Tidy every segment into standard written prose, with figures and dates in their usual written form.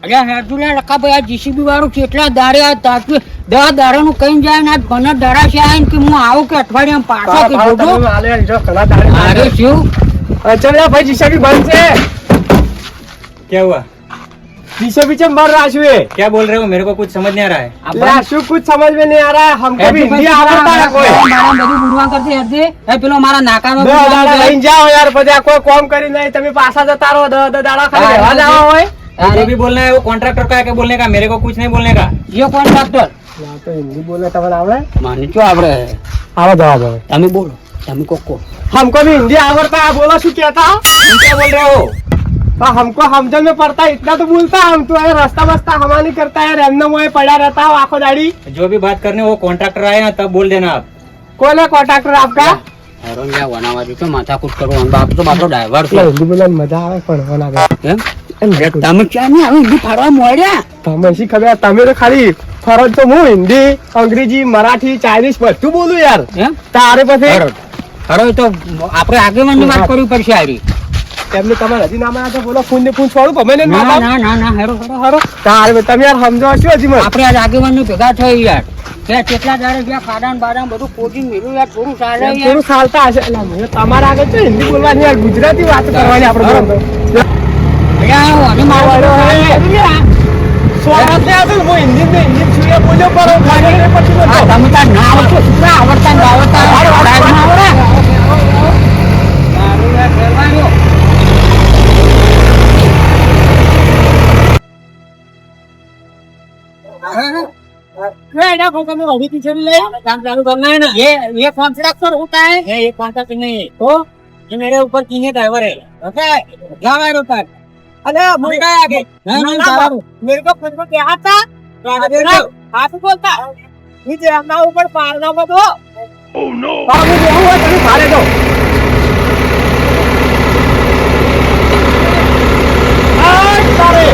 અરે હેતુલા રકાભાઈ આ જીસીબી વાળું કેટલા દાડે આ તાકી 10 દાડાનું કઈ જાય ને 15 દાડા છે આઈને કે હું આવું કે અઠવાડિયામાં પાછો કે જોજો હાલે જો ઘણા દાડે અરે શું ચલ્યા ભાઈ જીસીબી બંધ છે क्या हुआ? पीछे पीछे मर रहा है। क्या बोल रहे हो? मेरे को कुछ समझ नहीं आ रहा है। आशु कुछ समझ में नहीं आ रहा है। हमको भी हिंदी आता है कोई બધું ગુરવા કરતી હતી એ પેલો મારા નાકામાં 10 દાડા લઈને જાઓ यार પછી કોઈ કામ કરી નહીં તમે પાછા જતા રહો 10 દાડા ખાલી રહેવા જાવ હોય जो भी बोलना है वो कॉन्ट्रैक्टर का है क्या बोलने का? मेरे को कुछ नहीं बोलने का। ये कॉन्ट्रैक्टर ના તો હિન્દી બોલે તમને આવડે માની શું આવડે આવો જવાબ હવે તમે બોલો તમે કોકો हमको भी हिंदी आवड़ता है बोलो શું કહેતા तुम क्या बोल रहे हो? तो हमको समझ में पड़ता है इतना तो बोलता हम तो है रास्ता बस्ता हमारा नहीं करता है रैंडम वही पड़ा रहता है आंखों दाढ़ी जो भी बात करने वो कॉन्ट्रैक्टर आए ना तब बोल देना आप। कौन है कॉन्ट्रैक्टर आपका હેરો લ્યા વનાવાજી તો માથાકૂટ કરવાનું બાપ તો બાપરો ડ્રાઈવર છે हिंदी बोलने में मजा આવે પણ વના એમ અરે તમે ક્યાં નહીં આવી હિન્દી ફાડવા મોડ્યા તમે શી ખબર તમે તો ખાલી ફરજ તો હું હિન્દી અંગ્રેજી મરાઠી ચાઇનીઝ બધું બોલું યાર એમ તારે પછી હવે તો આપણે આગેવાનની વાત કરવી પડશે આરી એમને તમારે હજી નામ આવ્યા તો બોલો ફોન ને ફોન છોડું ગમે ને ના ના ના ના હેરો હેરો હેરો તારે તમે યાર સમજો શું હજી મને આપણે આજ આગેવાનની ભેગા થઈ યાર કે કેટલા દાડે જ્યાં ખાડાન બાડાન બધું કોચિંગ મેળવ્યું યાર થોડું ચાલે યાર થોડું ચાલતા હશે એટલે મને તમારા આગળ તો હિન્દી બોલવાની યાર ગુજરાતી વાત કરવાની આપણે અહીંયા અને મારો સ્વાગત છે હું હિન્દી ને હિન્દી છુએ બોલ્યો પર પછી તમે તાર ના આવડતો શું આવડતા ને આવડતા આવડે મારું યાર ફેરવાયો काम चालू करना है ना ये कॉन्ट्रैक्टर होता है ये कॉन्ट्रैक्टर नहीं है तो ये मेरे ऊपर 3 ड्राइवर है ओके क्या है ऊपर अरे मुझे आगे मेरे को खुद को क्या आता हाथ बोलता नीचे अपना ऊपर पारना मत हो ओह नो मुझे हुआ तुम फाड़े दो सारे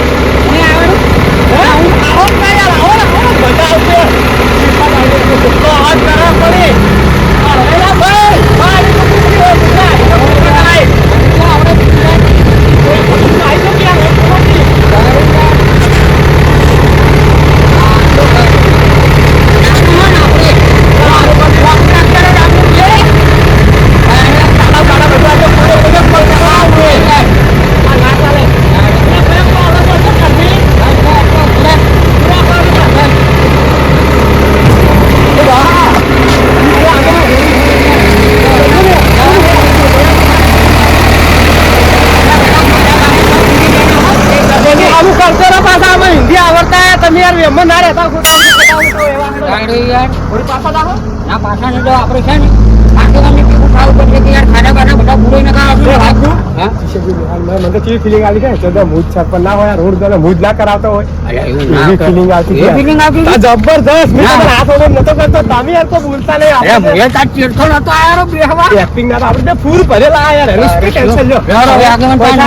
फीलिंग આવી કે તો મૂડ છપ્પન ના હોય રોડ દોને મૂડ ના કરાવતો હોય એવી ફીલિંગ આવતી જબરદસ્ત મેં તમારા હાથ ઓળો નતો કરતો તમે યાર તો બોલતા નહીં આપણે એ તાર ચીડતો નતો આયારો બેહવા એક્ટિંગ ના આપણે ફૂલ ભરેલા આ યાર એનું ટેન્શન લ્યો યાર હવે આગેવાન પાસે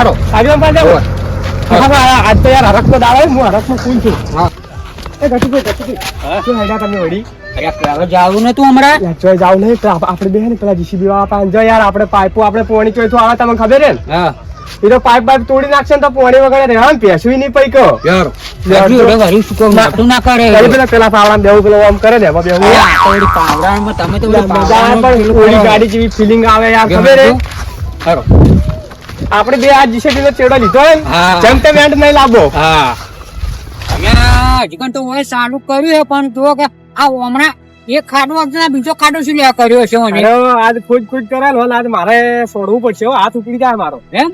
આજ તો યાર હરક તો દાવે હું હરકમાં કુલ છું હા એ ગટુભાઈ શું હેડા તમે વડી હવે જાવું ને તું હમણાં ચોય જાવ નહીં તો આપણે બે ને પેલા જીસીબી વાળા પાસે જો યાર આપણે પાઇપો આપણે પોણી ચોય તો આવે તમને ખબર હે ને હા એ તો પાઇપ તોડી નાખશે ને તો પોણી વગર રહેવા ને પેસુય નહીં પૈકો યાર મોટું ના કરે પેલા પાવડા દેવું પેલો આમ કરે ને બેવું પાવડામાં તમે તો ઓલી ગાડી જેવી ફિલિંગ આવે યાર ખબર હે આપણે બે આ જીસીબી નો ચેડો લીધો હે જેમ તેમ એન્ડ નહીં લાવો હા હજી તો હોય સારું કર્યું છે પણ જો કે આ હમણાં એક ખાડો વખતે બીજો ખાડો શું લે કર્યો છે આજ ખુદ કરેલ હોલ આજ મારે છોડવું પડશે હાથ ઉપડી જાય મારો એમ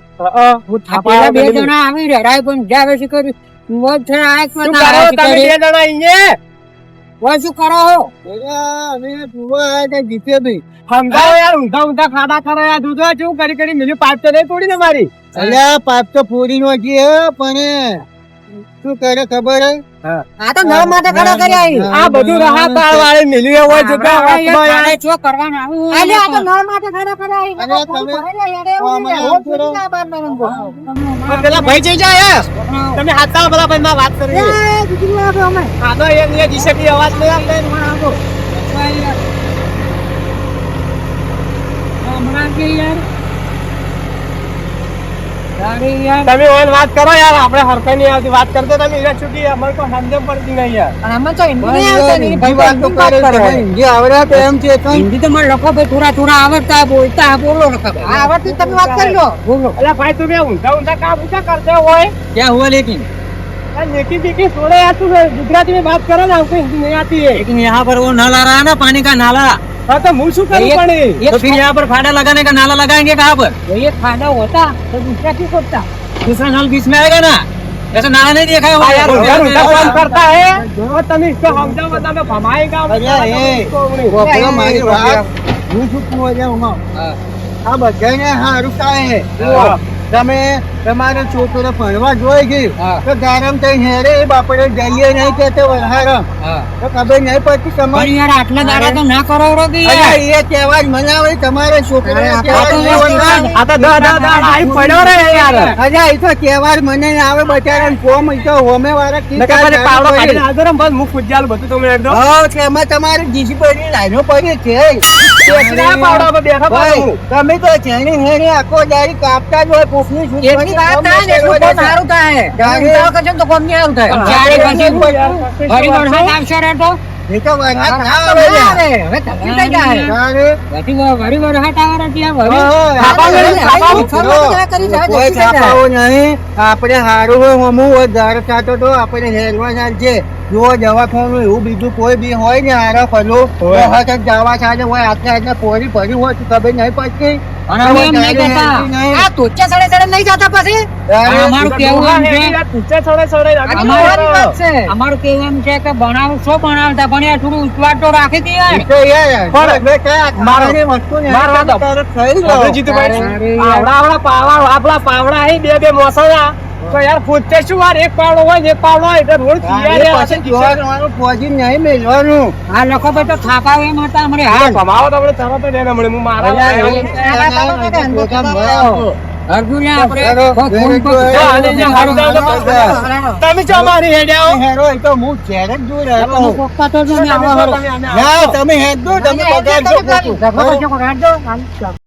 પેલા 2 જણા આવી રહ્યા પણ જાવે છે કર્યું બે જણા અહીંયા શું કરો જીતે સમજાવો યાર ઊંધા ઊંધા ખાડા કરે યાર દૂધો શું કરી મિલી પાઇપ તો નહીં તોડી ને મારી અલ્યા પાઇપ તો પૂરી નો પણ શું કરે ખબર હે આ તો નળ માટે ખડા કર્યા આ બધું રાહત વાળે મિલી હોય જગ્યા યાર શું કરવાના અલે આ તો નળ માટે ખડા કર્યા પેલા ભાઈ જઈ જાય તમે હાથા પેલા ભાઈ માં વાત કરી હા તો એ જીસીબી અવાજ લે હમણાં કે યાર તમે ઓન વાત કરો યાર, આપણે હરકત નહીં આવતી વાત કરતો તમે હીરા છૂટી અમને કોઈ સમજ પડતી નહીં યાર. હિન્દી આવડે તો એમ છે કઈ હિન્દી તો મને લખો ભાઈ થોડા આવડતા બોલતા બોલો લખો આવડતી તમે વાત કરી લો બોલો અલા ભાઈ તું બે ઊંધા ઊંધા કામ ઊંધા કરते હોય क्या हुआ लेकिन नेकी बेकी छोड़े यार, तू गुजराती में बात करो ना, हमको हिंदी नहीं आती है. लेकिन यहाँ पर वो नल आ रहा है ना पानी का नाला, हाँ तो मुंह शू करूं पड़े. तो फिर यहाँ पर फाड़ा लगाने का नाला लगाएंगे कहाँ पर? तो ये खाना होता तो दूसरा क्यों करता दूसरा नल बीच में आएगा ना, ऐसा नाला नहीं देखा है हाँ यार, उधर उल्टा काम वो? करता है जो तुम इसको समझाओ बता मैं भमाएगा. મારી વાત હું શું કહું છું આ બધાને હારું થાય જુઓ, તમે તમારો છોકરો ભણવા જોઈ ગયું તો ગારમ થઈ હેરે બાપડે જઈએ નહીં કે તો વરહારમ તો ખબર નહીં પડતી પણ તમારી યાર આટલા દાડા તો ના કરો કે અરે એ તહેવાર મનાવે તમારા છોકરા આ તો આઈ પડ્યો રે યાર. અરે એ તો તહેવાર મને આવે બચારા કોમ એ તો હોમે વાળા કી નકા પછી પાવડો કાઢીને હાજર એમ બસ મુખ ફૂટ બધું તમે એકદમ એમાં તમારે જીસી પડી લાઈનો પડી છે એકલા પાવડા પર બેઠા ભાઈ, પાડું. તમે તો જેને હેને આખો દાડી કાપતા જ હોય કોકની શું એટલી વાત થાય ને એટલું કોણ સારું થાય ઉતાવળ કરજો ને તો કોમ નહીં સારું થાય જ્યારે પછી ફરી વરસાદ આવશે રે તો એ તો વરસાદ ના ના આવે ને. આવે. હવે તકલીફ થઈ જાય તારે વળી વરસાદ આવે ત્યાં વળી કોઈ કાપાઓ નહીં. આપણે હારું હોય હમું હોય ધાર ખાતો તો આપણે હેરવા ચાલશે. જો દવાખાનું એવું બીજું કોઈ બી હોય ને હારા ફરવું હોય. દવા ચાલે હોય આટલા પોરી ભરી હોય તો ખબર નહીં પડતી. અને અમે એમ નહીં કહેતા આ તોચ્યા સડે સડે નહીં જતા પછી તારે અમારું કેવું એમ છે તુચ્ચે છોડે છોડે અમારી વાત છે અમારું કેવું એમ છે કે બનાવ શું બનાવતા પણ યાર થોડું ઉચવાટ તો રાખી દે યાર એ તો યાર, પણ બેટા, ખાવાની વસ્તુ ને મારવા દો. તરત ખાઈ લો. આપણે જીતુભાઈ આવડા પાવડા આપડા પાવડા અહીં બે મોસણા તો યાર પોતે શું વાર એક પાવડો હોય ને એક પાવડો હોય એટલે રોજ તારે પછી જોવાનું પોજી નહીં મેળવાનું. આ લોકો ભાઈ તો થાપા એમ હતા અમારે હાલ ભમાવો તો આપણે તરત જ એને મળે હું મારા અર્જુન આપણે હેરો, ફોન હેરો, પર હેરો, અને જે હળદર તો તમે જો અમારી હેડ્યા હેરો, એ તો હું ઝેર જ જોઈ રહ્યો તમે છું. કોકતા તો જો ને આવો હારો ના, તમે હેડ દો, તમે પગાર જો ખોટું. તમે